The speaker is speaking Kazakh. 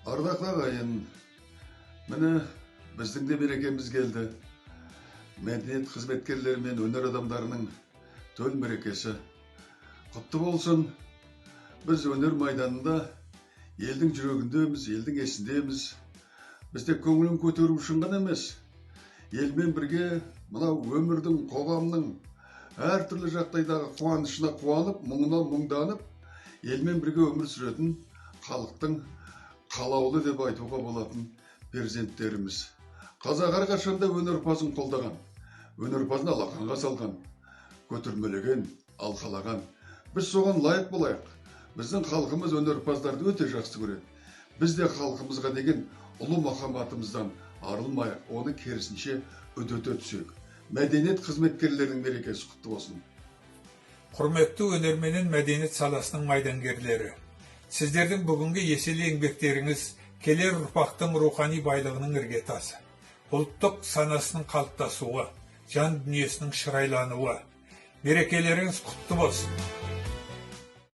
Ардақ ағайын, міне біздің де мерекеміз келді. Мәдениет қызметкерлері мен өнер адамдарының төл мерекесі. Құтты болсын. Біз өнер майданында елдің жүрегіндеміз, елдің есіндеміз. Біз тек көңілін көтеру үшін ғана емес, елмен бірге мынау өмірдің, қоғамның әртүрлі жағдайдағы қуанышына қуанып, мұңына мұңданып, елмен бірге өмір сүретін халықтың қалаулы деп айтуға болатын перзенттеріміз. Қазақ әрқашанда өнерпазын қолдаған, өнерпазын алақанға салған, көтермелеген, алқалаған. Біз соған лайық болайық. Біздің халқымыз өнерпаздарды өте жақсы көреді. Біз де халқымызға деген ұлы махаббатымыздан арылмайық, оны керісінше үдете түсейік. Мәдениет қызметкерлерінің мерекесі құтты болсын. Құрметті өнер менен мәдениет саласының майдангерлері, сіздердің бүгінгі еселі еңбектеріңіз келер ұрпақтың рухани байлығының іргетасы, ұлттық санасының қалыптасуы, жан дүниесінің шырайлануы. Мерекелеріңіз құтты болсын.